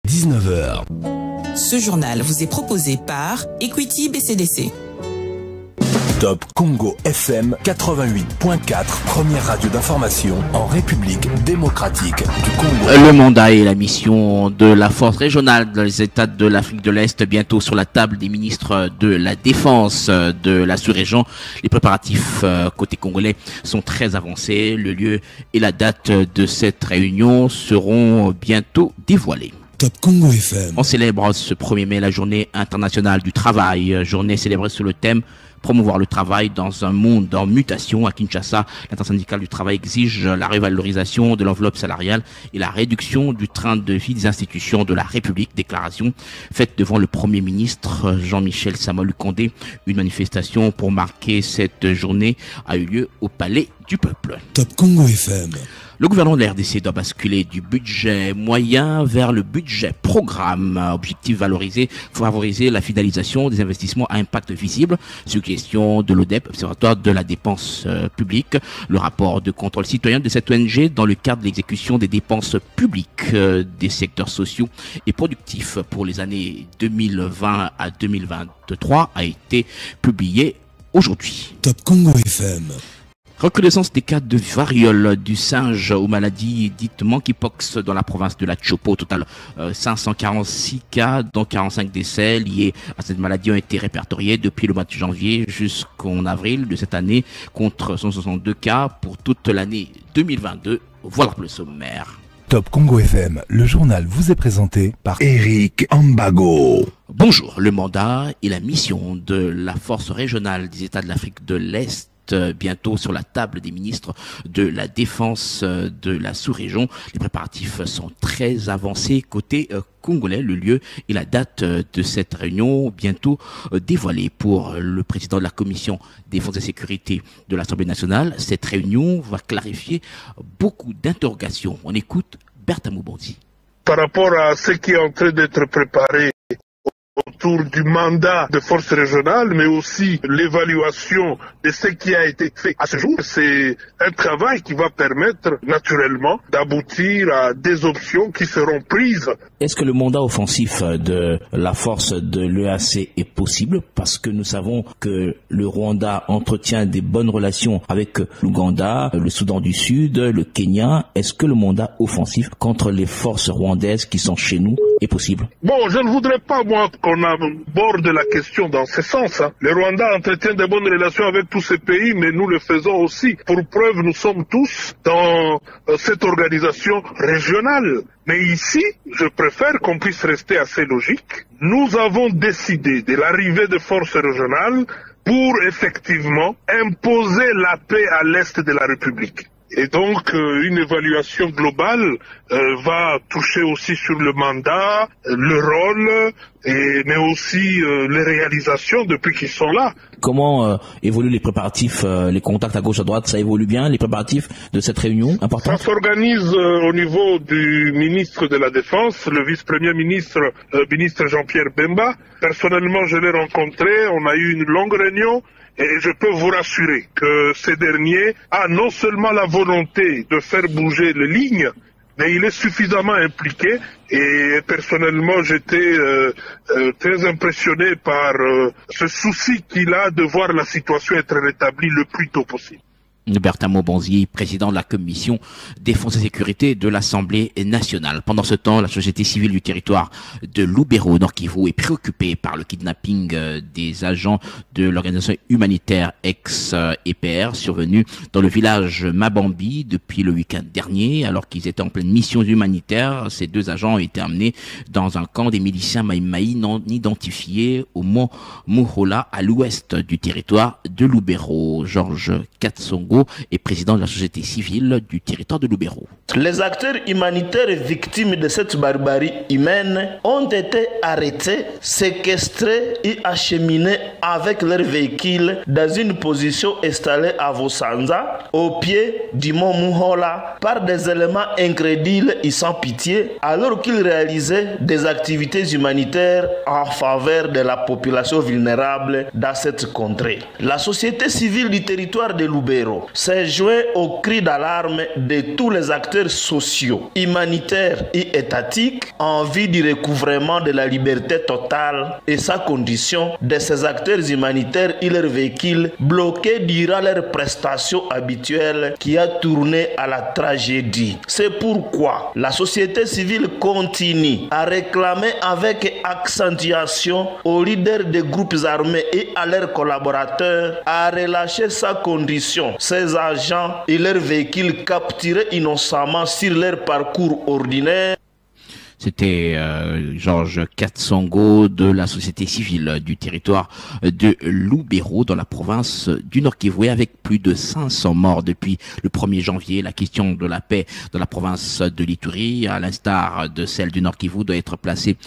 19h. Ce journal vous est proposé par Equity BCDC. Top Congo FM 88.4, première radio d'information en République démocratique du Congo. Le mandat et la mission de la force régionale des États de l'Afrique de l'Est bientôt sur la table des ministres de la Défense de la sous-région. Les préparatifs côté congolais sont très avancés. Le lieu et la date de cette réunion seront bientôt dévoilés. Top Congo FM. On célèbre ce 1er mai la journée internationale du travail, journée célébrée sur le thème promouvoir le travail dans un monde en mutation. À Kinshasa, l'intersyndicale du travail exige la révalorisation de l'enveloppe salariale et la réduction du train de vie des institutions de la République. Déclaration faite devant le Premier ministre Jean-Michel Sama-Lukonde. Une manifestation pour marquer cette journée a eu lieu au Palais du Peuple. Top Congo FM. Le gouvernement de la RDC doit basculer du budget moyen vers le budget programme. Objectif favoriser la fidélisation des investissements à impact visible. Suggestion de l'ODEP, Observatoire de la dépense publique. Le rapport de contrôle citoyen de cette ONG dans le cadre de l'exécution des dépenses publiques des secteurs sociaux et productifs pour les années 2020 à 2023 a été publié aujourd'hui. Top Congo FM. Recrudescence des cas de variole du singe aux maladies dites monkeypox dans la province de la Chopo. Au total, 546 cas, dont 45 décès liés à cette maladie ont été répertoriés depuis le mois de janvier jusqu'en avril de cette année, contre 162 cas pour toute l'année 2022. Voilà pour le sommaire. Top Congo FM, le journal vous est présenté par Eric Ambago. Bonjour, le mandat et la mission de la force régionale des États de l'Afrique de l'Est bientôt sur la table des ministres de la Défense de la sous-région. Les préparatifs sont très avancés côté congolais. Le lieu et la date de cette réunion bientôt dévoilés pour le président de la commission défense et sécurité de l'Assemblée nationale. Cette réunion va clarifier beaucoup d'interrogations. On écoute Bertha Moubonzi. Par rapport à ce qui est en train d'être préparé autour du mandat de force régionale, mais aussi l'évaluation de ce qui a été fait à ce jour. C'est un travail qui va permettre naturellement d'aboutir à des options qui seront prises. Est-ce que le mandat offensif de la force de l'EAC est possible? Parce que nous savons que le Rwanda entretient des bonnes relations avec l'Ouganda, le Soudan du Sud, le Kenya. Est-ce que le mandat offensif contre les forces rwandaises qui sont chez nous est possible? Bon, je ne voudrais pas, moi, qu'on aborde la question dans ce sens. Le Rwanda entretient de bonnes relations avec tous ces pays, mais nous le faisons aussi. Pour preuve, nous sommes tous dans cette organisation régionale. Mais ici, je préfère qu'on puisse rester assez logique. Nous avons décidé de l'arrivée de forces régionales pour effectivement imposer la paix à l'est de la République. Et donc, une évaluation globale va toucher aussi sur le mandat, le rôle, mais aussi les réalisations depuis qu'ils sont là. Comment évoluent les préparatifs, les contacts à gauche, à droite? Ça évolue bien, les préparatifs de cette réunion importante? Ça s'organise au niveau du ministre de la Défense, le vice-premier ministre, ministre Jean-Pierre Bemba. Personnellement, je l'ai rencontré, on a eu une longue réunion. Et je peux vous rassurer que ce dernier a non seulement la volonté de faire bouger les lignes, mais il est suffisamment impliqué. Et personnellement, j'étais très impressionné par ce souci qu'il a de voir la situation être rétablie le plus tôt possible. Bertha Moubonzi, président de la commission défense et sécurité de l'Assemblée nationale. Pendant ce temps, la société civile du territoire de Lubero, Nord Kivu, est préoccupée par le kidnapping des agents de l'organisation humanitaire ex-EPR survenu dans le village Mabambi depuis le week-end dernier. Alors qu'ils étaient en pleine mission humanitaire, ces deux agents ont été amenés dans un camp des miliciens Maïmaï non identifiés au mont Muhola à l'ouest du territoire de Lubero. Georges Katsongo est président de la société civile du territoire de Lubero. Les acteurs humanitaires victimes de cette barbarie humaine ont été arrêtés, séquestrés et acheminés avec leurs véhicules dans une position installée à Vosanza, au pied du mont Muhola, par des éléments incrédules et sans pitié, alors qu'ils réalisaient des activités humanitaires en faveur de la population vulnérable dans cette contrée. La société civile du territoire de Lubero s'est joint au cri d'alarme de tous les acteurs sociaux, humanitaires et étatiques en vue du recouvrement de la liberté totale et sa condition de ces acteurs humanitaires et leurs véhicules bloqués durant leurs prestations habituelles qui a tourné à la tragédie. C'est pourquoi la société civile continue à réclamer avec accentuation aux leaders des groupes armés et à leurs collaborateurs à relâcher sa condition, ces agents et leurs véhicules capturés innocemment sur leur parcours ordinaire. C'était Georges Katsongo de la société civile du territoire de Lubero dans la province du Nord Kivu, avec plus de 500 morts depuis le 1er janvier. La question de la paix dans la province de l'Ituri, à l'instar de celle du Nord Kivu, doit être placée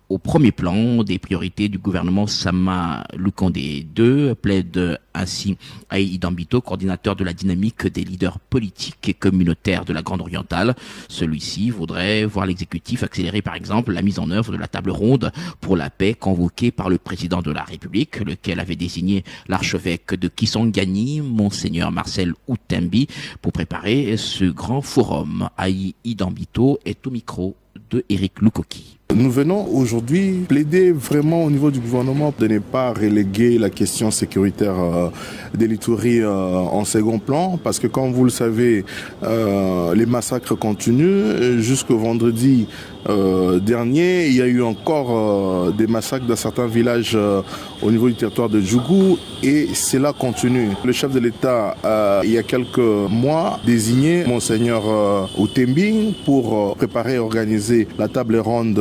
au premier plan des priorités du gouvernement. Sama Lukonde II plaide ainsi Aïe Idambito, coordinateur de la dynamique des leaders politiques et communautaires de la Grande Orientale. Celui-ci voudrait voir l'exécutif accélérer par exemple la mise en œuvre de la table ronde pour la paix convoquée par le président de la République, lequel avait désigné l'archevêque de Kisangani, Monseigneur Marcel Outembi, pour préparer ce grand forum. Aïe Idambito est au micro de Eric Lukoki. Nous venons aujourd'hui plaider vraiment au niveau du gouvernement de ne pas reléguer la question sécuritaire de l'Ituri en second plan, parce que comme vous le savez, les massacres continuent. Jusqu'au vendredi dernier, il y a eu encore des massacres dans certains villages au niveau du territoire de Djougou, et cela continue. Le chef de l'État, il y a quelques mois, désigné Monseigneur Outembi pour préparer et organiser la table ronde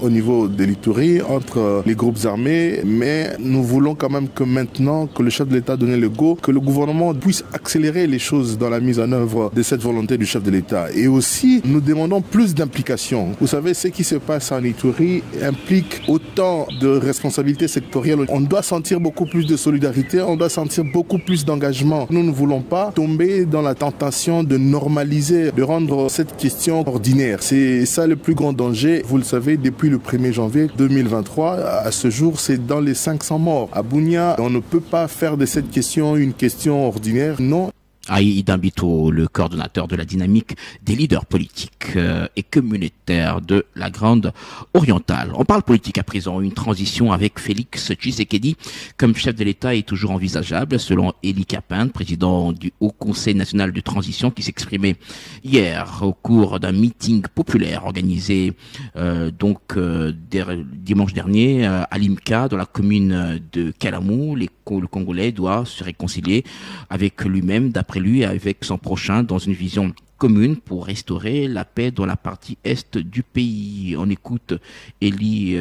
au niveau de l'Ituri entre les groupes armés, mais nous voulons quand même que maintenant que le chef de l'État donne le go, que le gouvernement puisse accélérer les choses dans la mise en œuvre de cette volonté du chef de l'État. Et aussi, nous demandons plus d'implication. Vous savez, ce qui se passe en Ituri implique autant de responsabilités sectorielles. On doit sentir beaucoup plus de solidarité, on doit sentir beaucoup plus d'engagement. Nous ne voulons pas tomber dans la tentation de normaliser, de rendre cette question ordinaire. C'est ça le plus grand danger. Vous le savez, depuis le 1er janvier 2023, à ce jour, c'est dans les 500 morts. À Bunia, on ne peut pas faire de cette question une question ordinaire, non. Aïe Idambito, le coordonnateur de la dynamique des leaders politiques et communautaires de la Grande Orientale. On parle politique à présent. Une transition avec Félix Tshisekedi comme chef de l'État est toujours envisageable, selon Eli Kapinde, président du Haut Conseil national de transition, qui s'exprimait hier au cours d'un meeting populaire organisé dimanche dernier à Limka, dans la commune de Kalamu. Le Congolais doit se réconcilier avec lui-même, d'après lui, avec son prochain, dans une vision commune pour restaurer la paix dans la partie est du pays. On écoute Eli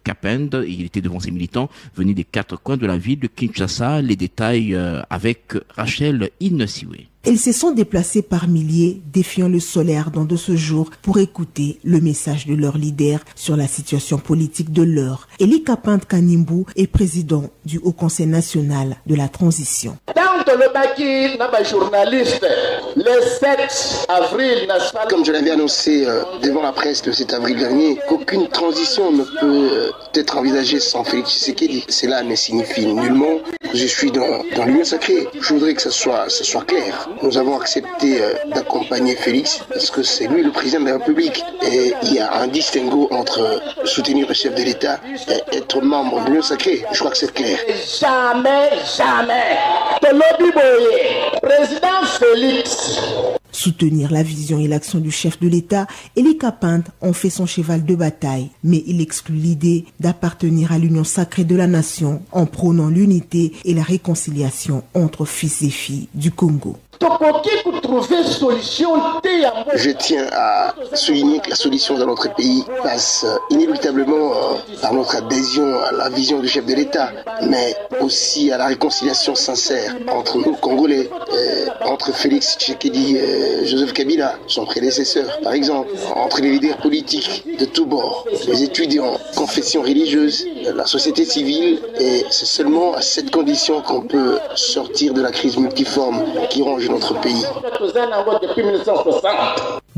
Kapinde, il était devant ses militants venus des 4 coins de la ville de Kinshasa. Les détails avec Rachel Innesiwe. Ils se sont déplacés par milliers, défiant le solaire dans de ce jour pour écouter le message de leur leader sur la situation politique de l'heure. Eli Kapinde Kanimbu est président du Haut Conseil national de la transition. Le 7 avril, comme je l'avais annoncé devant la presse le 7 avril dernier, qu'aucune transition ne peut être envisagée sans Félix Tshisekedi. Cela ne signifie nullement que je suis dans l'union sacrée. Je voudrais que ce soit clair. Nous avons accepté d'accompagner Félix parce que c'est lui le président de la République. Et il y a un distinguo entre soutenir le chef de l'État et être membre de l'union sacrée. Je crois que c'est clair. Jamais. Président Félix. Soutenir la vision et l'action du chef de l'État, Eli Kapinde en fait son cheval de bataille, mais il exclut l'idée d'appartenir à l'union sacrée de la nation en prônant l'unité et la réconciliation entre fils et filles du Congo. Je tiens à souligner que la solution dans notre pays passe inéluctablement par notre adhésion à la vision du chef de l'État, mais aussi à la réconciliation sincère entre nous Congolais, entre Félix Tshisekedi et Joseph Kabila, son prédécesseur, par exemple, entre les leaders politiques de tous bords, les étudiants, confessions religieuses, la société civile, et c'est seulement à cette condition qu'on peut sortir de la crise multiforme qui ronge notre pays.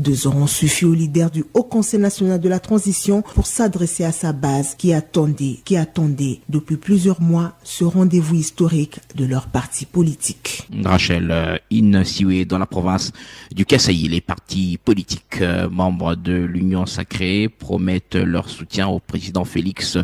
2 heures ont suffi au leader du Haut Conseil national de la transition pour s'adresser à sa base qui attendait depuis plusieurs mois ce rendez-vous historique de leur parti politique. Rachel Insioué, dans la province du Kasaï, les partis politiques membres de l'Union sacrée promettent leur soutien au président Félix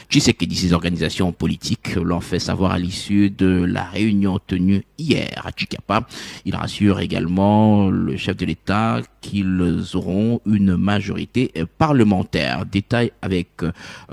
Tshisekedi. Ces organisations politiques l'ont fait savoir à l'issue de la réunion tenue hier à Chikapa. Il rassure également le chef de l'État qu'ils auront une majorité parlementaire. Détail avec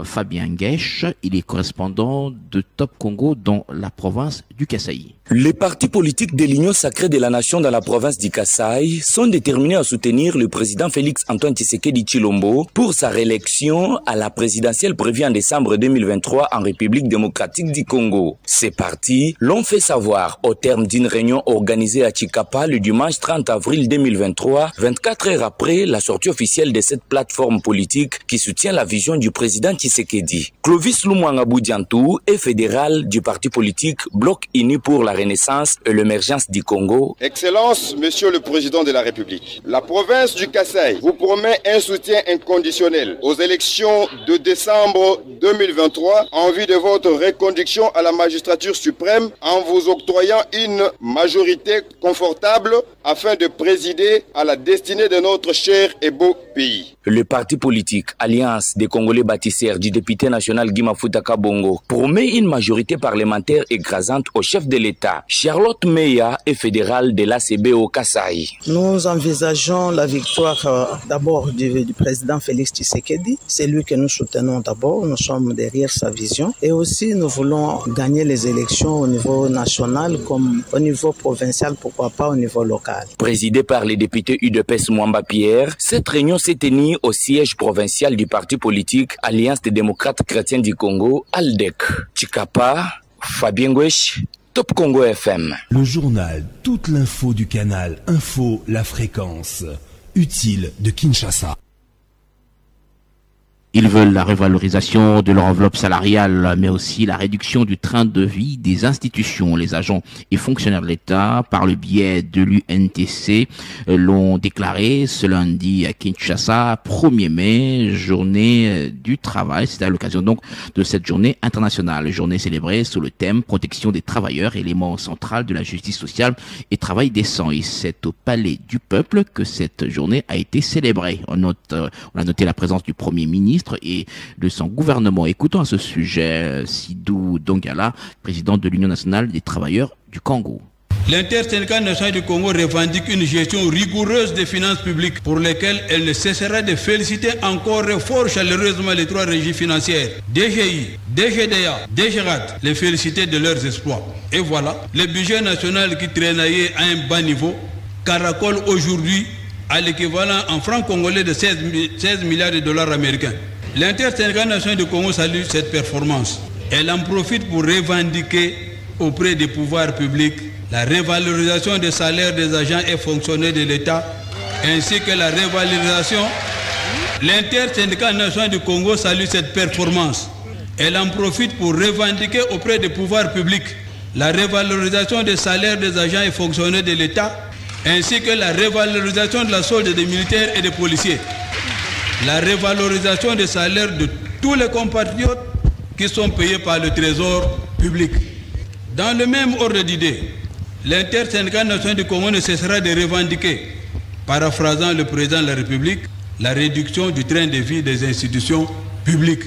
Fabien Guèche, il est correspondant de Top Congo dans la province du Kasaï. Les partis politiques de l'Union sacrée de la nation dans la province du Kasaï sont déterminés à soutenir le président Félix Antoine Tshisekedi Tshilombo pour sa réélection à la présidentielle prévue en décembre 2023 en République démocratique du Congo. Ces partis l'ont fait savoir au terme d'une réunion organisée à Chikapa le dimanche 30 avril 2023, 24 heures après la sortie officielle de cette plateforme politique qui soutient la vision du président Tshisekedi. Clovis Lumwanga Boudiantou est fédéral du parti politique Bloc Uni pour la Renaissance et l'émergence du Congo. Excellence, Monsieur le Président de la République, la province du Kasaï vous promet un soutien inconditionnel aux élections de décembre 2023 en vue de votre reconduction à la magistrature suprême en vous octroyant une majorité confortable afin de présider à la destinée de notre cher et beau pays. Le parti politique Alliance des Congolais bâtisseurs du député national Guy Mafuta Kabongo promet une majorité parlementaire écrasante au chef de l'État. Charlotte Meya est fédérale de l'ACB au Kasaï. Nous envisageons la victoire d'abord du président Félix Tshisekedi. C'est lui que nous soutenons d'abord. Nous sommes derrière sa vision. Et aussi, nous voulons gagner les élections au niveau national comme au niveau provincial, pourquoi pas au niveau local. Présidée par le député UDPS Mwamba Pierre, cette réunion s'est tenue au siège provincial du parti politique Alliance des démocrates chrétiens du Congo, ALDEC. Chikapa, Fabien Gouesh, Top Congo FM. Le journal, toute l'info du canal Info, la fréquence, utile de Kinshasa. Ils veulent la revalorisation de leur enveloppe salariale, mais aussi la réduction du train de vie des institutions. Les agents et fonctionnaires de l'État, par le biais de l'UNTC, l'ont déclaré ce lundi à Kinshasa, 1er mai, journée du travail. C'est à l'occasion donc de cette journée internationale, journée célébrée sous le thème protection des travailleurs, élément central de la justice sociale et travail décent. Et c'est au Palais du Peuple que cette journée a été célébrée. On a noté la présence du Premier ministre et de son gouvernement. Écoutons à ce sujet Sidou Dongala, président de l'Union nationale des travailleurs du Congo. L'intersyndicale nationale du Congo revendique une gestion rigoureuse des finances publiques pour lesquelles elle ne cessera de féliciter encore et fort chaleureusement les 3 régies financières, DGI, DGDA, DGRAT, les féliciter de leurs exploits. Et voilà, le budget national qui traînaillait à un bas niveau caracole aujourd'hui à l'équivalent en francs congolais de 16 milliards de dollars américains. L'intersyndicale nationale du Congo salue cette performance. Elle en profite pour revendiquer auprès des pouvoirs publics la revalorisation des salaires des agents et fonctionnaires de l'État, ainsi que la revalorisation. L'intersyndicale nationale du Congo salue cette performance. Elle en profite pour revendiquer auprès des pouvoirs publics la revalorisation des salaires des agents et fonctionnaires de l'État, ainsi que la revalorisation de la solde des militaires et des policiers, la revalorisation des salaires de tous les compatriotes qui sont payés par le trésor public. Dans le même ordre d'idées, l'intersyndicale nationale du Congo ne cessera de revendiquer, paraphrasant le président de la République, la réduction du train de vie des institutions publiques.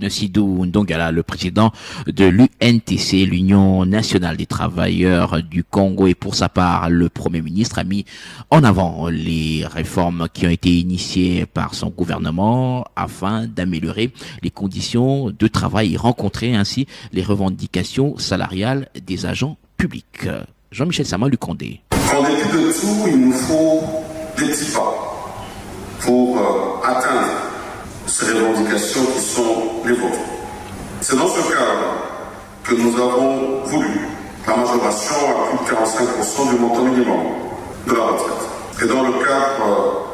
Sidou Ndongala, le président de l'UNTC, l'Union nationale des travailleurs du Congo, et pour sa part, le Premier ministre a mis en avant les réformes qui ont été initiées par son gouvernement afin d'améliorer les conditions de travail et rencontrer ainsi les revendications salariales des agents publics. Jean-Michel Sama-Lucondé. En dépit de tout, il nous faut des petits pas pour atteindre ces revendications qui sont les vôtres. C'est dans ce cadre que nous avons voulu la majoration à plus de 45% du montant minimum de la retraite. Et dans le cadre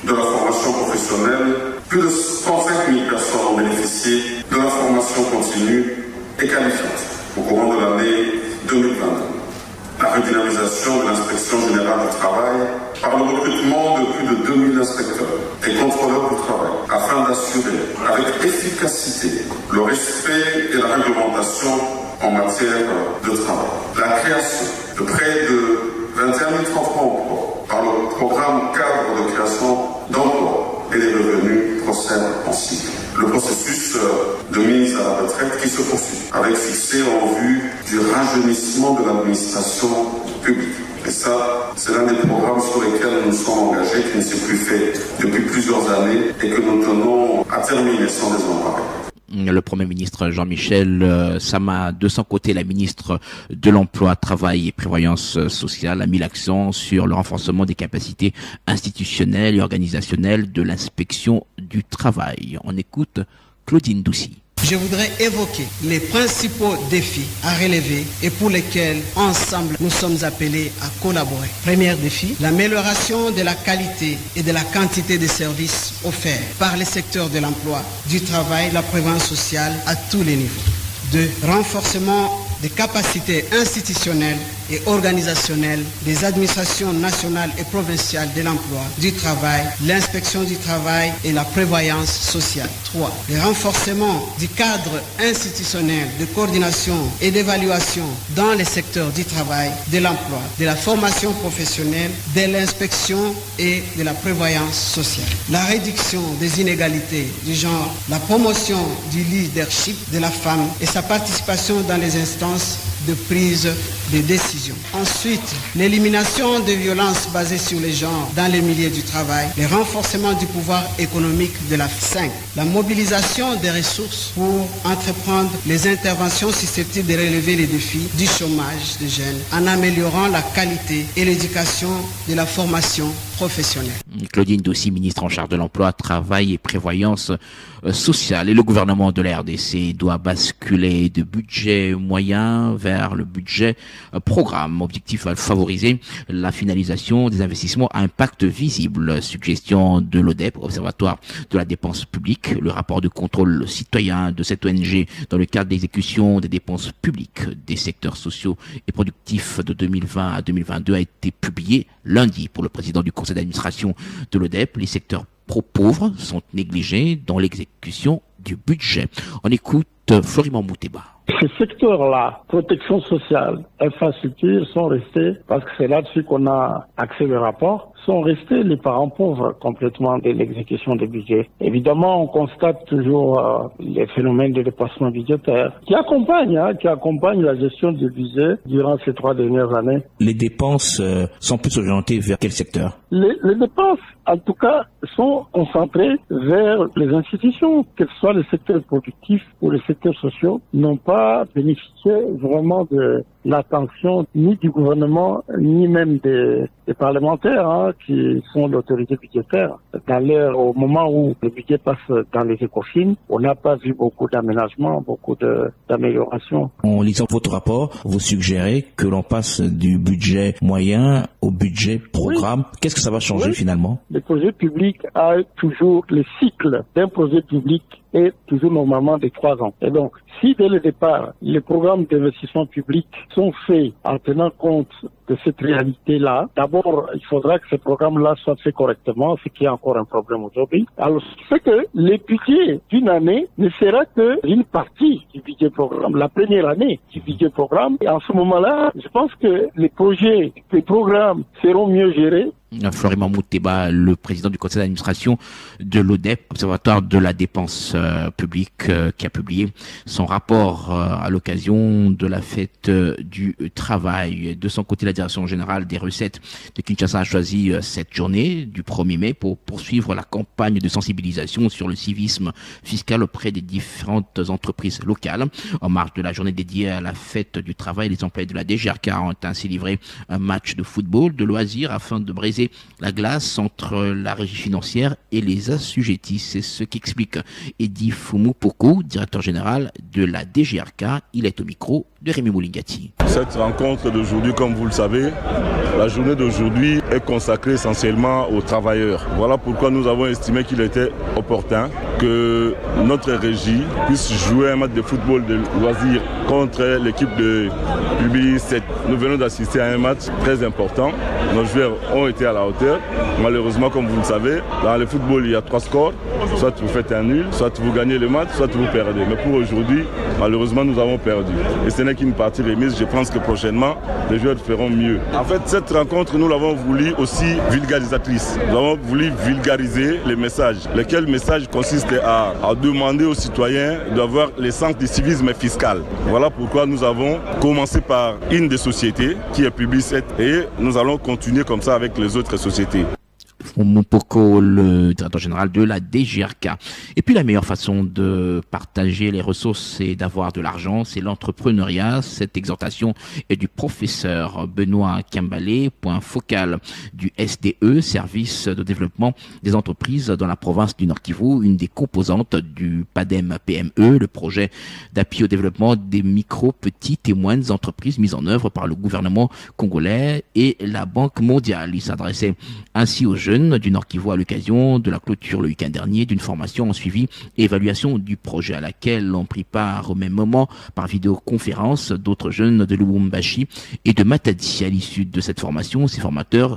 de la formation professionnelle, plus de 105 000 personnes ont bénéficié de la formation continue et qualifiante au courant de l'année 2022. La redynamisation de l'inspection générale du travail par le recrutement de plus de 2000 inspecteurs et contrôleurs du travail afin d'assurer avec efficacité le respect de la réglementation en matière de travail. La création de près de 21 300 emplois par le programme cadre de création d'emplois et des revenus procède en cycle. Le processus de mise à la retraite qui se poursuit avec succès en vue du rajeunissement de l'administration publique. Et ça, c'est l'un des programmes sur lesquels nous sommes engagés, qui ne s'est plus fait depuis plusieurs années et que nous tenons à terminer sans désemparer. Le Premier ministre Jean-Michel Sama, de son côté, la ministre de l'Emploi, Travail et Prévoyance sociale, a mis l'accent sur le renforcement des capacités institutionnelles et organisationnelles de l'inspection du travail. On écoute Claudine Doucy. Je voudrais évoquer les principaux défis à relever et pour lesquels, ensemble, nous sommes appelés à collaborer. Premier défi, l'amélioration de la qualité et de la quantité des services offerts par les secteurs de l'emploi, du travail, de la prévoyance sociale à tous les niveaux. 2. Renforcement des capacités institutionnelles et organisationnelles des administrations nationales et provinciales de l'emploi, du travail, l'inspection du travail et la prévoyance sociale. 3. Le renforcement du cadre institutionnel de coordination et d'évaluation dans les secteurs du travail, de l'emploi, de la formation professionnelle, de l'inspection et de la prévoyance sociale. La réduction des inégalités du genre, la promotion du leadership de la femme et sa participation dans les instances de prise de décision. Ensuite, l'élimination des violences basées sur les genres dans les milieux du travail, le renforcement du pouvoir économique de la 5, la mobilisation des ressources pour entreprendre les interventions susceptibles de relever les défis du chômage des jeunes en améliorant la qualité et l'éducation de la formation professionnelle. Claudine Doucy, ministre en charge de l'emploi, travail et prévoyance sociale. Et le gouvernement de la RDC doit basculer de budget moyen vers le budget programme. Objectif à favoriser la finalisation des investissements à impact visible. Suggestion de l'ODEP, Observatoire de la dépense publique. Le rapport de contrôle citoyen de cette ONG dans le cadre d'exécution des dépenses publiques des secteurs sociaux et productifs de 2020 à 2022 a été publié lundi. Pour le président du conseil d'administration de l'ODEP, les secteurs pro-pauvres sont négligés dans l'exécution du budget. On écoute Florimond Mouteba. Ces secteurs-là, protection sociale, infrastructure, sont restés, parce que c'est là-dessus qu'on a accès au rapport, sont restés les parents pauvres complètement de l'exécution des budgets. Évidemment, on constate toujours les phénomènes de dépassement budgétaire qui accompagnent la gestion du budget durant ces 3 dernières années. Les dépenses sont plus orientées vers quel secteur? Les dépenses, en tout cas, sont concentrées vers les institutions, que ce soit les secteurs productifs ou les secteurs sociaux, n'ont pas bénéficié vraiment de l'attention ni du gouvernement, ni même des parlementaires qui sont l'autorité budgétaire. Au moment où le budget passe dans les écofines, on n'a pas vu beaucoup d'aménagements, beaucoup d'améliorations. En lisant votre rapport, vous suggérez que l'on passe du budget moyen au budget programme. Oui. Qu'est-ce que ça va changer finalement? Le projet public a toujours le cycle d'un projet public est toujours normalement de 3 ans. Et donc, si dès le départ, les programmes d'investissement public sont faits en tenant compte de cette réalité-là, d'abord, il faudra que ces programmes-là soient faits correctement, ce qui est encore un problème aujourd'hui. Alors, c'est que le budget d'une année ne sera qu'une partie du budget programme, la première année du budget programme. Et en ce moment-là, je pense que les programmes seront mieux gérés. Florimond Mouteba, le président du conseil d'administration de l'ODEP, Observatoire de la dépense publique, qui a publié son rapport à l'occasion de la fête du travail. De son côté, la direction générale des recettes de Kinshasa a choisi cette journée du 1er mai pour poursuivre la campagne de sensibilisation sur le civisme fiscal auprès des différentes entreprises locales. En marge de la journée dédiée à la fête du travail, les employés de la DGRK ont ainsi livré un match de football de loisirs afin de briser la glace entre la régie financière et les assujettis. C'est ce qu'explique Eddy Foumou-Poko, directeur général de la DGRK. Il est au micro de Rémi Moulingati. Cette rencontre d'aujourd'hui, comme vous le savez, la journée d'aujourd'hui est consacrée essentiellement aux travailleurs. Voilà pourquoi nous avons estimé qu'il était opportun que notre régie puisse jouer un match de football de loisirs contre l'équipe de Publi 7. Nous venons d'assister à un match très important. Nos joueurs ont été à la hauteur. Malheureusement, comme vous le savez, dans le football, il y a 3 scores. Soit vous faites un nul, soit vous gagnez le match, soit vous perdez. Mais pour aujourd'hui, malheureusement, nous avons perdu. Et ce n'est qu'une partie remise. Je pense que prochainement, les joueurs feront mieux. En fait, cette rencontre, nous l'avons voulu aussi vulgarisatrice. Nous avons voulu vulgariser les messages. Lequel message consiste à demander aux citoyens d'avoir le sens du civisme fiscal. Voilà pourquoi nous avons commencé par une des sociétés qui est Publi 7 et nous allons continuer comme ça avec les autres sociétés. Moupoko, le directeur général de la DGRK. Et puis la meilleure façon de partager les ressources, c'est d'avoir de l'argent, c'est l'entrepreneuriat. Cette exhortation est du professeur Benoît Kiambalé, point focal du SDE, service de développement des entreprises dans la province du Nord Kivu, une des composantes du PADEM-PME, le projet d'appui au développement des micro, petites et moyennes entreprises mises en œuvre par le gouvernement congolais et la Banque mondiale. Il s'adressait ainsi aux jeunes du Nord Kivu à l'occasion de la clôture le week-end dernier d'une formation en suivi et évaluation du projet à laquelle ont pris part au même moment par vidéoconférence d'autres jeunes de Lubumbashi et de Matadi. À l'issue de cette formation,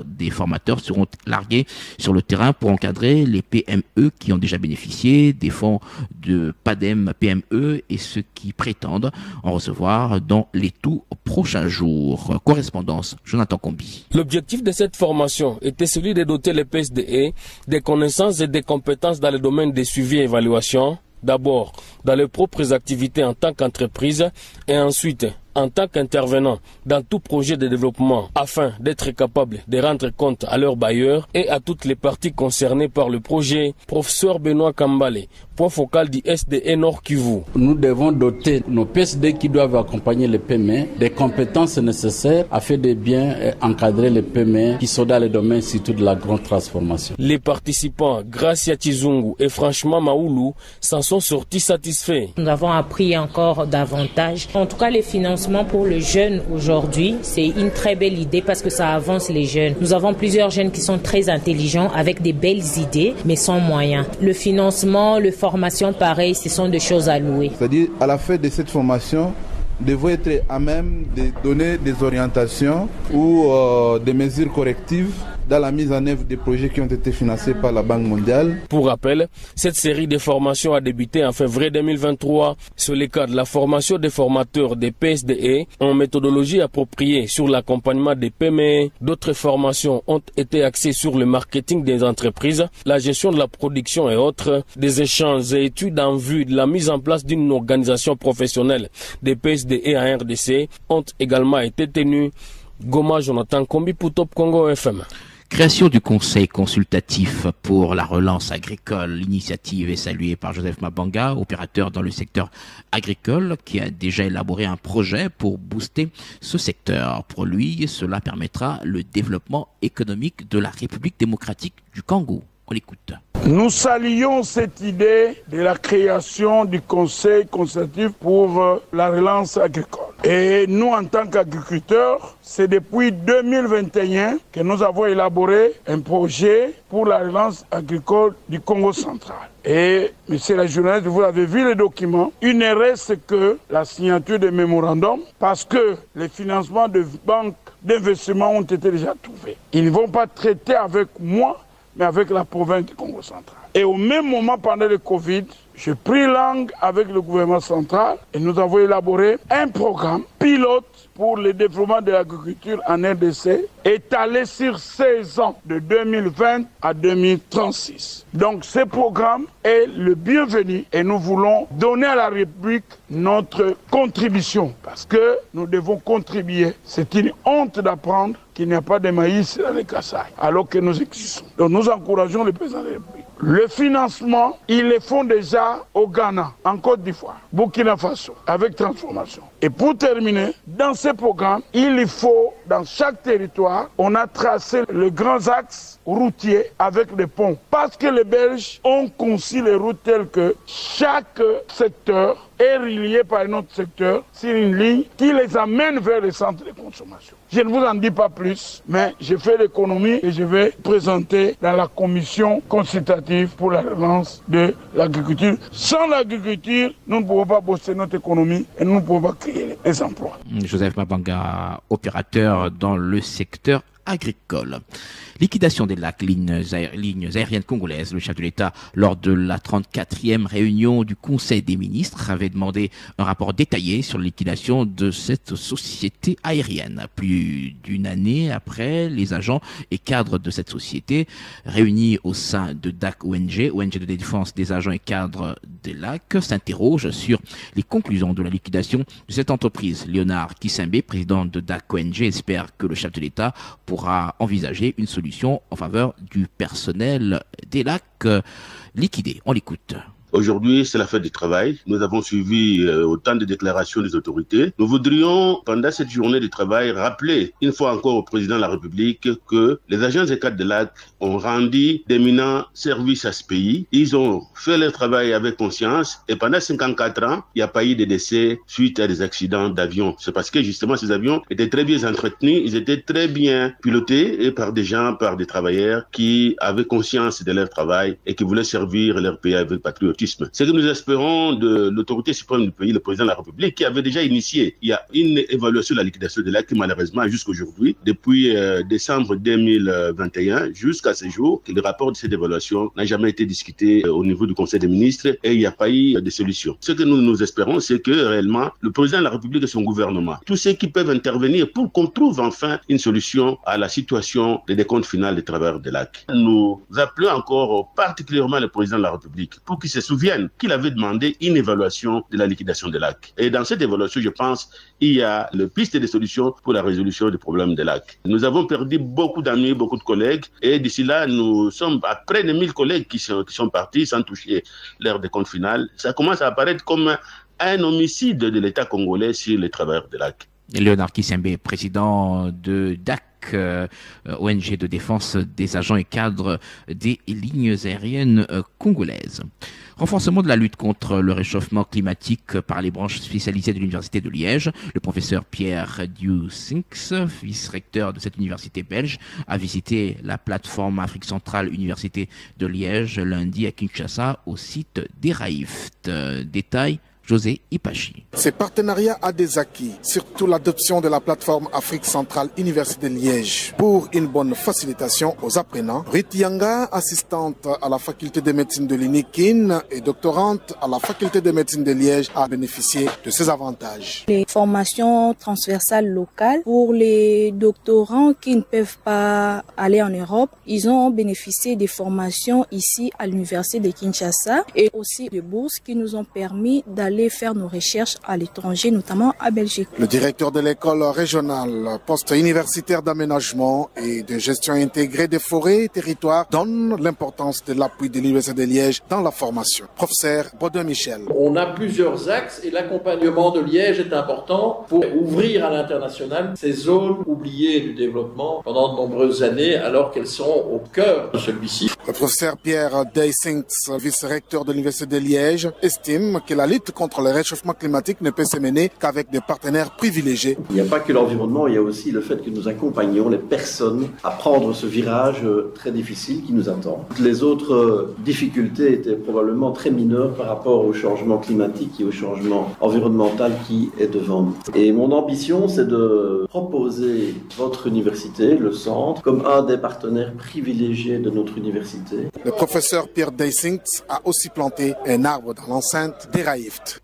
des formateurs seront largués sur le terrain pour encadrer les PME qui ont déjà bénéficié des fonds de PADEM PME et ceux qui prétendent en recevoir dans les tout prochains jours. Correspondance, Jonathan Combi. L'objectif de cette formation était celui de doter les PSDE des connaissances et des compétences dans le domaine des suivis et évaluations, d'abord dans leurs propres activités en tant qu'entreprise et ensuite en tant qu'intervenant dans tout projet de développement afin d'être capable de rendre compte à leurs bailleurs et à toutes les parties concernées par le projet. Professeur Benoît Kiambalé, point focal du SDE Nord Kivu. Nous devons doter nos PSD qui doivent accompagner les PME des compétences nécessaires afin de bien encadrer les PME qui sont dans le domaine surtout de la grande transformation. Les participants, Gracia Tizungu et Franchement Maoulou, s'en sont sortis satisfaits. Nous avons appris encore davantage. En tout cas, les financements pour le jeune aujourd'hui, c'est une très belle idée parce que ça avance les jeunes. Nous avons plusieurs jeunes qui sont très intelligents avec des belles idées mais sans moyens. Le financement, la formation, pareil, ce sont des choses à louer. C'est-à-dire à la fin de cette formation, devons être à même de donner des orientations ou des mesures correctives dans la mise en œuvre des projets qui ont été financés par la Banque mondiale. Pour rappel, cette série de formations a débuté en février 2023 sur le cadre de la formation des formateurs des PSDE en méthodologie appropriée sur l'accompagnement des PME. D'autres formations ont été axées sur le marketing des entreprises, la gestion de la production et autres. Des échanges et études en vue de la mise en place d'une organisation professionnelle des PSDE en RDC ont également été tenus. Goma, Jonathan Kombi pour Top Congo FM. Création du Conseil consultatif pour la relance agricole. L'initiative est saluée par Joseph Mabanga, opérateur dans le secteur agricole, qui a déjà élaboré un projet pour booster ce secteur. Pour lui, cela permettra le développement économique de la République démocratique du Congo. On l'écoute. Nous saluons cette idée de la création du Conseil consultatif pour la relance agricole. Et nous, en tant qu'agriculteurs, c'est depuis 2021 que nous avons élaboré un projet pour la relance agricole du Congo central. Et, monsieur la journaliste, vous avez vu les documents. Il ne reste que la signature des mémorandums parce que les financements de banques d'investissement ont été déjà trouvés. Ils ne vont pas traiter avec moi, mais avec la province du Congo central. Et au même moment, pendant le Covid, j'ai pris langue avec le gouvernement central et nous avons élaboré un programme pilote pour le développement de l'agriculture en RDC, étalé sur 16 ans, de 2020 à 2036. Donc ce programme est le bienvenu et nous voulons donner à la République notre contribution parce que nous devons contribuer. C'est une honte d'apprendre qu'il n'y a pas de maïs dans les Kasaï, alors que nous existons. Donc nous encourageons le président de la République. Le financement, ils le font déjà au Ghana, en Côte d'Ivoire, Burkina Faso, avec transformation. Et pour terminer, dans ce programme, il faut, dans chaque territoire, on a tracé les grands axes routiers avec des ponts. Parce que les Belges ont conçu les routes telles que chaque secteur est relié par un autre secteur sur une ligne qui les amène vers les centres de consommation. Je ne vous en dis pas plus, mais je fais l'économie et je vais présenter dans la commission consultative pour la relance de l'agriculture. Sans l'agriculture, nous ne pouvons pas bosser notre économie et nous ne pouvons pas créer les emplois. Joseph Mabanga, opérateur dans le secteur agricole. Liquidation des lacs, lignes aériennes congolaises. Le chef de l'État, lors de la 34e réunion du Conseil des ministres, avait demandé un rapport détaillé sur la liquidation de cette société aérienne. Plus d'une année après, les agents et cadres de cette société, réunis au sein de DAC ONG de défense des agents et cadres des lacs, s'interrogent sur les conclusions de la liquidation de cette entreprise. Léonard Kissembe, président de DAC ONG, espère que le chef de l'État pourra envisager une solution en faveur du personnel des lacs liquidés. On l'écoute. Aujourd'hui, c'est la fête du travail. Nous avons suivi autant de déclarations des autorités. Nous voudrions, pendant cette journée de travail, rappeler une fois encore au président de la République que les agents et cadres de lac ont rendu d'éminents services à ce pays. Ils ont fait leur travail avec conscience et pendant 54 ans, il n'y a pas eu de décès suite à des accidents d'avion. C'est parce que justement ces avions étaient très bien entretenus, ils étaient très bien pilotés et par des gens, par des travailleurs qui avaient conscience de leur travail et qui voulaient servir leur pays avec patriotisme. Ce que nous espérons de l'autorité suprême du pays, le président de la République, qui avait déjà initié, il y a une évaluation de la liquidation de lacs qui malheureusement jusqu'aujourd'hui, depuis décembre 2021 jusqu'à ce jour, le rapport de cette évaluation n'a jamais été discuté au niveau du Conseil des ministres et il n'y a pas eu de solution. Ce que nous espérons, c'est que réellement le président de la République et son gouvernement, tous ceux qui peuvent intervenir pour qu'on trouve enfin une solution à la situation des décomptes finaux des travailleurs de lacs. Nous appelons encore particulièrement le président de la République pour qu'il se souviennent qu'il avait demandé une évaluation de la liquidation des lacs. Et dans cette évaluation, je pense, il y a le piste de solutions pour la résolution des problèmes des lacs. Nous avons perdu beaucoup d'amis, beaucoup de collègues, et d'ici là, nous sommes à près de 1000 collègues qui sont partis sans toucher leur décompte final. Ça commence à apparaître comme un homicide de l'État congolais sur les travailleurs des lacs. Léonard Kissembe, président de DAC, ONG de défense des agents et cadres des lignes aériennes congolaises. Renforcement de la lutte contre le réchauffement climatique par les branches spécialisées de l'Université de Liège. Le professeur Pierre Duysinx, vice-recteur de cette université belge, a visité la plateforme Afrique centrale Université de Liège lundi à Kinshasa au site d'Eraïft. Détail José Ipachi. Ce partenariat a des acquis, surtout l'adoption de la plateforme Afrique centrale Université de Liège pour une bonne facilitation aux apprenants. Ruth Yanga, assistante à la faculté de médecine de l'UNIKIN et doctorante à la faculté de médecine de Liège, a bénéficié de ces avantages. Les formations transversales locales pour les doctorants qui ne peuvent pas aller en Europe, ils ont bénéficié des formations ici à l'université de Kinshasa et aussi des bourses qui nous ont permis d'aller faire nos recherches à l'étranger, notamment à Belgique. Le directeur de l'école régionale post-universitaire d'aménagement et de gestion intégrée des forêts et territoires donne l'importance de l'appui de l'Université de Liège dans la formation. Professeur Baudouin Michel. On a plusieurs axes et l'accompagnement de Liège est important pour ouvrir à l'international ces zones oubliées du développement pendant de nombreuses années alors qu'elles sont au cœur de celui-ci. Le professeur Pierre Duysinx, vice-recteur de l'Université de Liège, estime que la lutte contre le réchauffement climatique ne peut se mener qu'avec des partenaires privilégiés. Il n'y a pas que l'environnement, il y a aussi le fait que nous accompagnons les personnes à prendre ce virage très difficile qui nous attend. Les autres difficultés étaient probablement très mineures par rapport au changement climatique et au changement environnemental qui est devant nous. Et mon ambition, c'est de proposer votre université, le centre, comme un des partenaires privilégiés de notre université. Le professeur Pierre Duysinx a aussi planté un arbre dans l'enceinte d'Eraïft.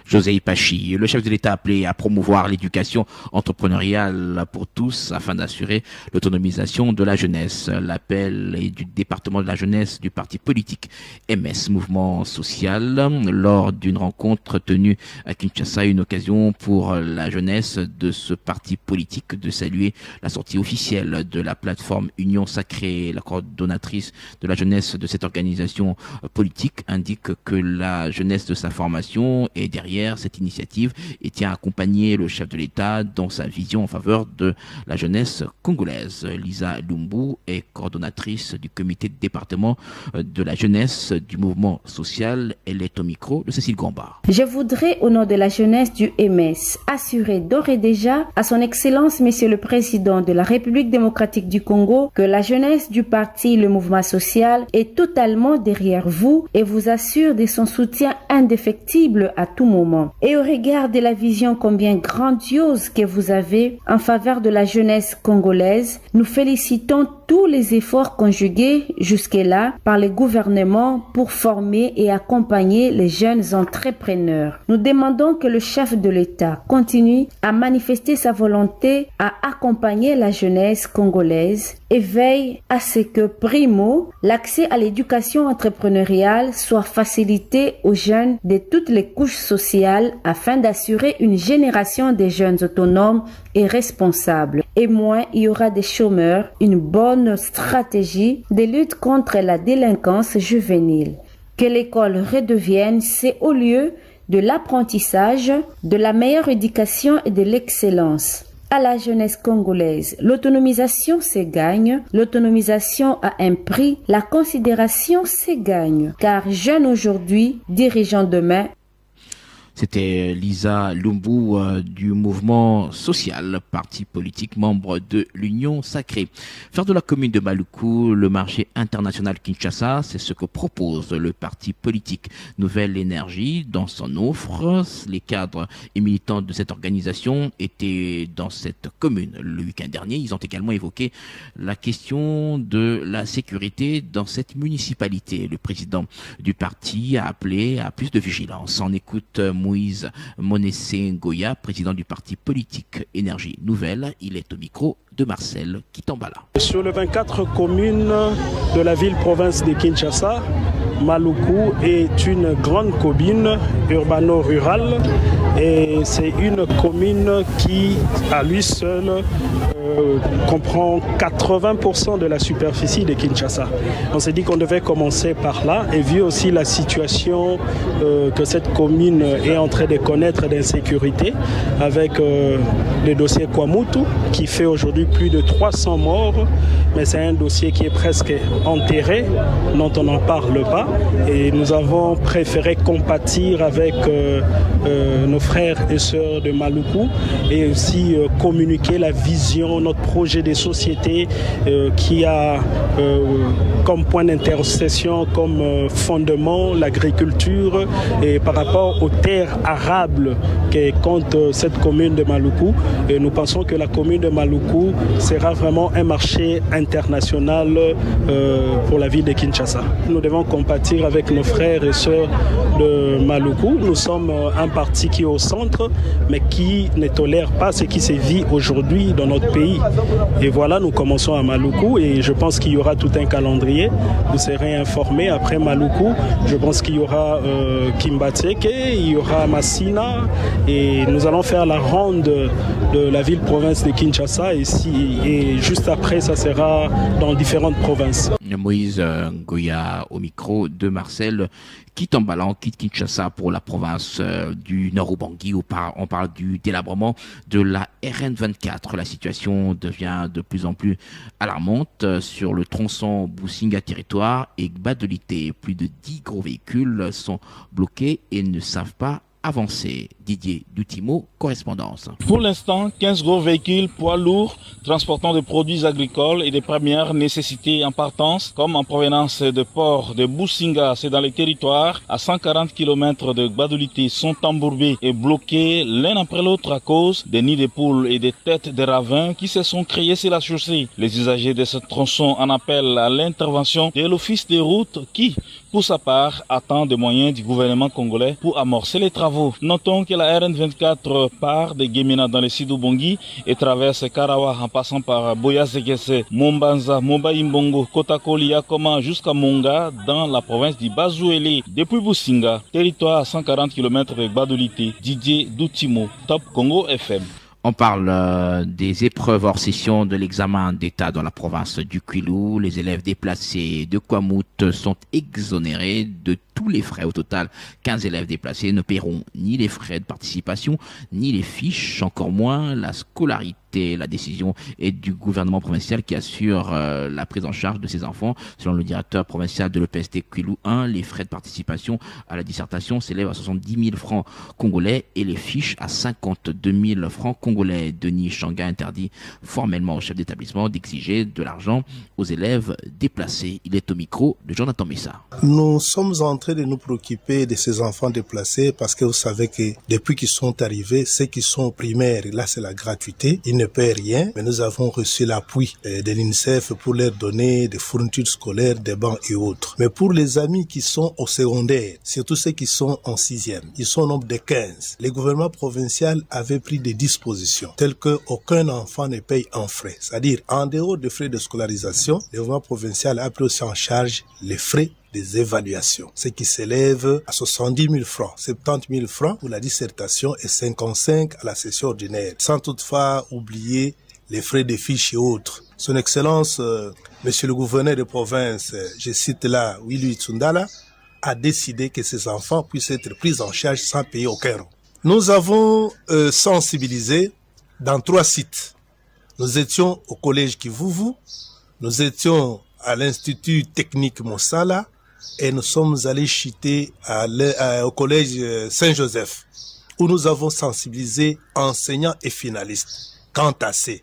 José Ipachi, le chef de l'État appelé à promouvoir l'éducation entrepreneuriale pour tous afin d'assurer l'autonomisation de la jeunesse. L'appel est du département de la jeunesse du parti politique MS, Mouvement Social, lors d'une rencontre tenue à Kinshasa, une occasion pour la jeunesse de ce parti politique de saluer la sortie officielle de la plateforme Union Sacrée. La coordonnatrice de la jeunesse de cette organisation politique indique que la jeunesse de sa formation est derrière derrière cette initiative et tient à accompagner le chef de l'État dans sa vision en faveur de la jeunesse congolaise. Lisa Lumbu est coordonnatrice du comité de département de la jeunesse du mouvement social. Elle est au micro de Cécile Gombard. Je voudrais, au nom de la jeunesse du MS, assurer d'ores et déjà à son Excellence, Monsieur le Président de la République démocratique du Congo, que la jeunesse du parti Le Mouvement Social est totalement derrière vous et vous assure de son soutien indéfectible à tout moment. Et au regard de la vision combien grandiose que vous avez en faveur de la jeunesse congolaise, nous félicitons tous les efforts conjugués jusque-là par le gouvernement pour former et accompagner les jeunes entrepreneurs. Nous demandons que le chef de l'État continue à manifester sa volonté à accompagner la jeunesse congolaise et veille à ce que, primo, l'accès à l'éducation entrepreneuriale soit facilité aux jeunes de toutes les couches sociales afin d'assurer une génération de jeunes autonomes et responsables. Et moins il y aura des chômeurs, une bonne stratégie de lutte contre la délinquance juvénile. Que l'école redevienne ce haut lieu de l'apprentissage, de la meilleure éducation et de l'excellence. À la jeunesse congolaise, l'autonomisation se gagne, l'autonomisation a un prix, la considération se gagne, car jeune aujourd'hui, dirigeant demain. C'était Lisa Lumbu du mouvement social, parti politique membre de l'Union Sacrée. Faire de la commune de Maluku le marché international Kinshasa, c'est ce que propose le parti politique Nouvelle Énergie dans son offre. Les cadres et militants de cette organisation étaient dans cette commune le week-end dernier. Ils ont également évoqué la question de la sécurité dans cette municipalité. Le président du parti a appelé à plus de vigilance. On écoute Moïse Monessé Ngoya, président du parti politique Énergie Nouvelle. Il est au micro de Marcel Kitambala. Sur les 24 communes de la ville-province de Kinshasa, Maluku est une grande commune urbano-rurale et c'est une commune qui, à lui seul, comprend 80% de la superficie de Kinshasa. On s'est dit qu'on devait commencer par là et vu aussi la situation que cette commune est en train de connaître d'insécurité avec le dossier Kwamutu qui fait aujourd'hui plus de 300 morts, mais c'est un dossier qui est presque enterré, dont on n'en parle pas. Et nous avons préféré compatir avec nos frères et sœurs de Maluku et aussi communiquer la vision, notre projet de société qui a comme point d'intercession, comme fondement l'agriculture et par rapport aux terres arables que compte cette commune de Maluku. Et nous pensons que la commune de Maluku sera vraiment un marché international pour la ville de Kinshasa. Nous devons compatir avec nos frères et sœurs de Maluku. Nous sommes un parti qui est au centre, mais qui ne tolère pas ce qui se vit aujourd'hui dans notre pays. Et voilà, nous commençons à Maluku et je pense qu'il y aura tout un calendrier. Vous serez informés. Après Maluku, je pense qu'il y aura Kimbatseke, il y aura Massina et nous allons faire la ronde de la ville-province de Kinshasa et juste après, ça sera dans différentes provinces. Moïse Ngoya au micro de Marcel Kitambala. On quitte Kinshasa pour la province du Nord-Ubangi où on parle du délabrement de la RN24. La situation devient de plus en plus alarmante sur le tronçon Boussinga territoire et Gbadolité. Plus de 10 gros véhicules sont bloqués et ne savent pas avancer. Didier Dutimo, correspondance. Pour l'instant, 15 gros véhicules poids lourds transportant des produits agricoles et des premières nécessités en partance, comme en provenance de port de Boussinga, c'est dans les territoires à 140 km de Gbadolité, sont embourbés et bloqués l'un après l'autre à cause des nids de poules et des têtes de ravins qui se sont créés sur la chaussée. Les usagers de ce tronçon en appellent à l'intervention de l'office des routes qui, pour sa part, attend des moyens du gouvernement congolais pour amorcer les travaux. Notons que la RN24 part de Gemina dans le Sidou-Bongi et traverse Karawa en passant par Boya-Zekese, Mombanza, Moba-Imbongo, Kotakoli, Yakoma jusqu'à Monga dans la province du Bazouélé. Depuis Boussinga, territoire à 140 km de Gbadolité, Didier Doutimo, Top Congo FM. On parle des épreuves hors session de l'examen d'État dans la province du Kwilu. Les élèves déplacés de Kwamouth sont exonérés de tous les frais. Au total, 15 élèves déplacés ne paieront ni les frais de participation, ni les fiches, encore moins la scolarité. La décision est du gouvernement provincial qui assure la prise en charge de ces enfants. Selon le directeur provincial de l'EPST Kwilu 1, les frais de participation à la dissertation s'élèvent à 70 000 francs congolais et les fiches à 52 000 francs congolais. Denis Changa interdit formellement au chef d'établissement d'exiger de l'argent aux élèves déplacés. Il est au micro de Jonathan Messa. Nous sommes en train de nous préoccuper de ces enfants déplacés parce que vous savez que depuis qu'ils sont arrivés, ceux qui sont primaires, là c'est la gratuité, ils ne paient rien, mais nous avons reçu l'appui de l'UNICEF pour leur donner des fournitures scolaires, des bancs et autres. Mais pour les amis qui sont au secondaire, surtout ceux qui sont en 6e, ils sont au nombre de 15. Le gouvernement provincial avait pris des dispositions telles que aucun enfant ne paye un frais. C'est-à-dire, en dehors des frais de scolarisation, le gouvernement provincial a pris aussi en charge les frais des évaluations, ce qui s'élève à 70 000 francs, 70 000 francs pour la dissertation et 55 à la session ordinaire, sans toutefois oublier les frais de fiches et autres. Son Excellence, Monsieur le gouverneur de province, je cite là, Willy Tsundala, a décidé que ces enfants puissent être pris en charge sans payer aucun rond. Nous avons sensibilisé dans 3 sites. Nous étions au collège Kivuvu, nous étions à l'Institut technique Mossala, et nous sommes allés chuter au collège Saint-Joseph, où nous avons sensibilisé enseignants et finalistes. Quant à ces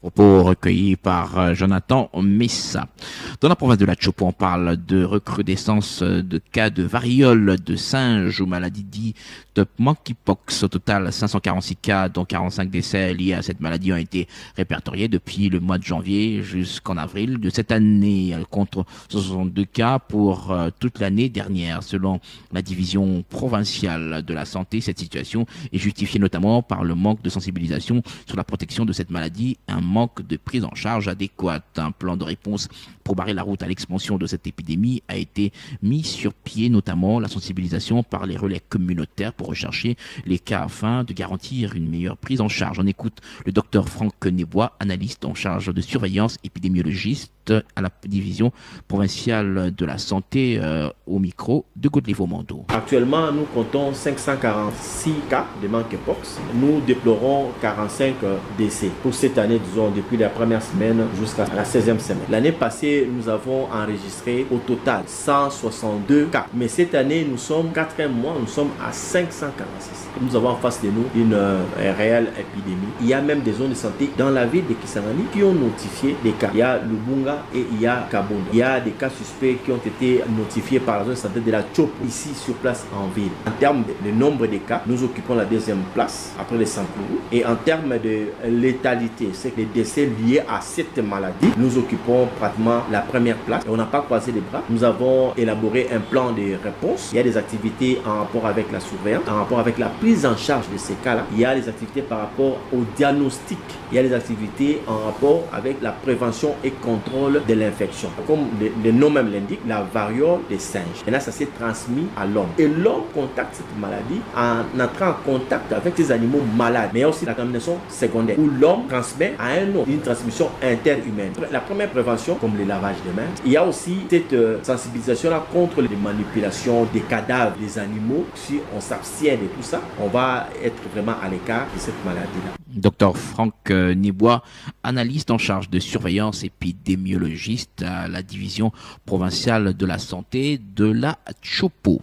propos recueillis par Jonathan Messa. Dans la province de la Chopo, on parle de recrudescence de cas de variole de singe ou maladie dite monkeypox. Au total, 546 cas, dont 45 décès liés à cette maladie ont été répertoriés depuis le mois de janvier jusqu'en avril de cette année, contre 62 cas pour toute l'année dernière. Selon la division provinciale de la santé, cette situation est justifiée notamment par le manque de sensibilisation sur la protection de cette maladie, un manque de prise en charge adéquate. Un plan de réponse pour barrer la route à l'expansion de cette épidémie a été mis sur pied, notamment la sensibilisation par les relais communautaires pour rechercher les cas afin de garantir une meilleure prise en charge. On écoute le docteur Franck Nebois, analyste en charge de surveillance épidémiologiste à la division provinciale de la santé, au micro de Godelivo Mando. Actuellement, nous comptons 546 cas de monkeypox. Nous déplorons 45 décès pour cette année, disons, depuis la première semaine jusqu'à la 16e semaine. L'année passée, nous avons enregistré au total 162 cas. Mais cette année, nous sommes 4e mois, nous sommes à 546. Nous avons en face de nous une réelle épidémie. Il y a même des zones de santé dans la ville de Kisangani qui ont notifié des cas. Il y a Lubunga et il y a Kabunda. Il y a des cas suspects qui ont été notifiés par la zone de santé de la Chopo, ici sur place en ville. En termes de nombre de cas, nous occupons la 2e place après les Sankourou. Et en termes de létalité, c'est que les décès liés à cette maladie, nous occupons pratiquement la 1re place. Et on n'a pas croisé les bras. Nous avons élaboré un plan de réponse. Il y a des activités en rapport avec la surveillance, en rapport avec la prise en charge de ces cas-là. Il y a des activités par rapport au diagnostic. Il y a des activités en rapport avec la prévention et contrôle de l'infection. Comme le nom même l'indique, la variole des singes. Et là, ça s'est transmis à l'homme. Et l'homme contacte cette maladie en entrant en contact avec des animaux malades. Mais il y a aussi la contamination secondaire, où l'homme transmet à un autre une transmission interhumaine. La première prévention, comme le lavage des mains, il y a aussi cette sensibilisation-là contre les manipulations des cadavres des animaux. Si on s'abstient de tout ça, on va être vraiment à l'écart de cette maladie-là. Docteur Franck Nebois, analyste en charge de surveillance épidémiologiste à la division provinciale de la santé de la Chopo.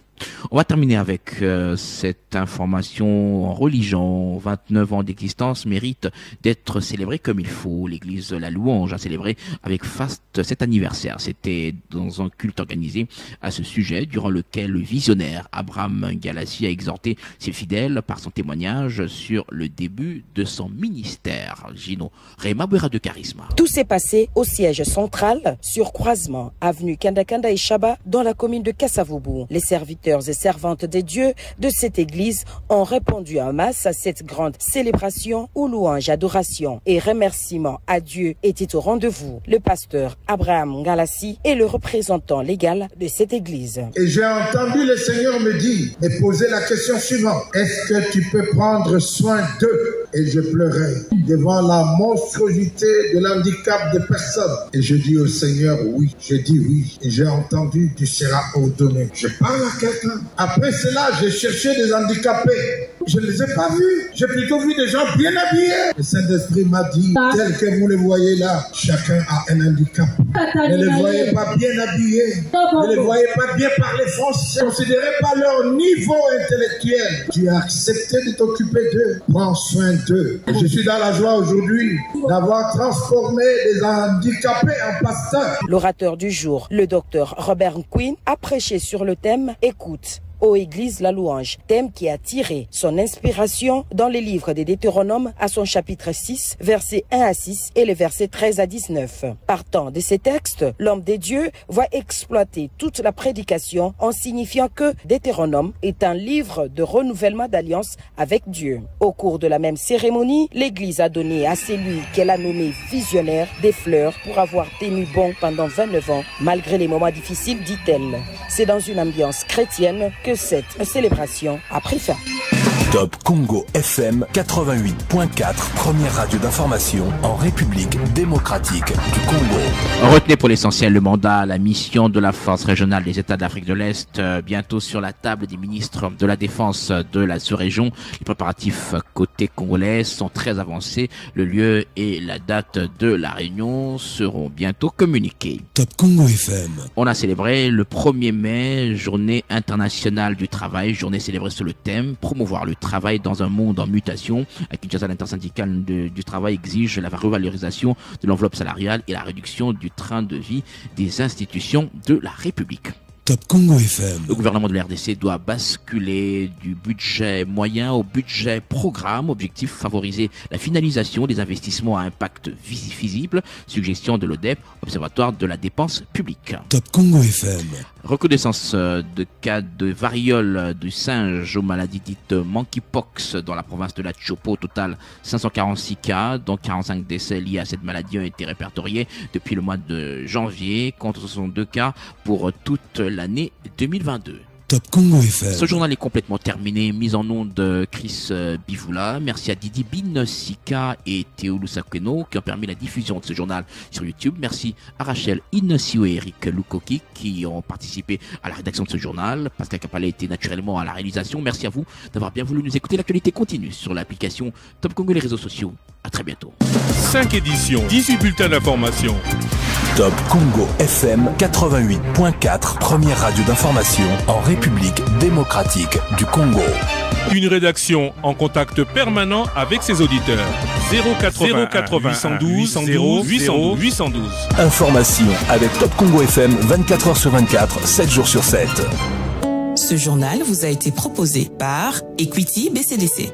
On va terminer avec cette information en religion. 29 ans d'existence mérite d'être célébré comme il faut. L'église La Louange a célébré avec faste cet anniversaire. C'était dans un culte organisé à ce sujet, durant lequel le visionnaire Abraham Galassi a exhorté ses fidèles par son témoignage sur le début de son ministère. Gino Réma Bouera de Charisme. Tout s'est passé au siège central, sur croisement, avenue Kandakanda et Chaba, dans la commune de Kasavubu. Les serviteurs et servantes des dieux de cette église ont répondu en masse à cette grande célébration où louange, adoration et remerciements à Dieu étaient au rendez-vous. Le pasteur Abraham Galassi est le représentant légal de cette église. Et j'ai entendu le Seigneur me dire, me poser la question suivante. Est-ce que tu peux prendre soin d'eux? et je pleurais devant la monstruosité de l'handicap des personnes. Et je dis au Seigneur, oui, je dis oui. Et j'ai entendu, tu seras ordonné. Je parle à quelqu'un. Après cela, j'ai cherché des handicapés. Je ne les ai pas vus. J'ai plutôt vu des gens bien habillés. Le Saint-Esprit m'a dit, tel que vous les voyez là, chacun a un handicap. Ne les voyez pas bien habillés. Ne les voyez pas bien parler français. Considérez pas leur niveau intellectuel. Tu as accepté de t'occuper d'eux. Prends soin d'eux. Et je suis dans la joie aujourd'hui d'avoir transformé les handicapés en pasteurs. L'orateur du jour, le docteur Robert Quinn, a prêché sur le thème « Écoute ». Ô Église la louange, thème qui a tiré son inspiration dans les livres des Deutéronomes à son chapitre 6, versets 1 à 6 et les versets 13 à 19. Partant de ces textes, l'homme des dieux va exploiter toute la prédication en signifiant que Deutéronome est un livre de renouvellement d'alliance avec Dieu. Au cours de la même cérémonie, l'Église a donné à celui qu'elle a nommé visionnaire des fleurs pour avoir tenu bon pendant 29 ans, malgré les moments difficiles, dit-elle. C'est dans une ambiance chrétienne que cette célébration a pris fin. Top Congo FM 88.4, première radio d'information en République démocratique du Congo. Retenez pour l'essentiel le mandat, la mission de la force régionale des États d'Afrique de l'Est, bientôt sur la table des ministres de la Défense de la sous-région. Les préparatifs côté congolais sont très avancés. Le lieu et la date de la réunion seront bientôt communiqués. Top Congo FM. On a célébré le 1er mai, journée internationale du travail, journée célébrée sur le thème promouvoir le travail dans un monde en mutation. À Kinshasa, l'intersyndicale du travail exige la revalorisation de l'enveloppe salariale et la réduction du train de vie des institutions de la République. Top Congo FM. Le gouvernement de la RDC doit basculer du budget moyen au budget programme. Objectif, favoriser la finalisation des investissements à impact visible. Suggestion de l'ODEP, Observatoire de la dépense publique. Top Congo FM. Reconnaissance de cas de variole du singe aux maladies dites monkeypox dans la province de la Chopo. Au total, 546 cas, dont 45 décès liés à cette maladie ont été répertoriés depuis le mois de janvier, contre 62 cas pour toute l'année 2022. Top Congo FM. Ce journal est complètement terminé. Mise en onde de Chris Bivoula. Merci à Didi Bin Sika et Théo Lusakeno qui ont permis la diffusion de ce journal sur YouTube. Merci à Rachel Inosio et Eric Lukoki qui ont participé à la rédaction de ce journal. Pascal Capalé était naturellement à la réalisation. Merci à vous d'avoir bien voulu nous écouter. L'actualité continue sur l'application Top Congo et les réseaux sociaux. À très bientôt. 5 éditions, 18 bulletins d'information. Top Congo FM 88.4, première radio d'information en République démocratique du Congo. Une rédaction en contact permanent avec ses auditeurs. 080 812 812. Information avec Top Congo FM 24h sur 24, 7 jours sur 7. Ce journal vous a été proposé par Equity BCDC.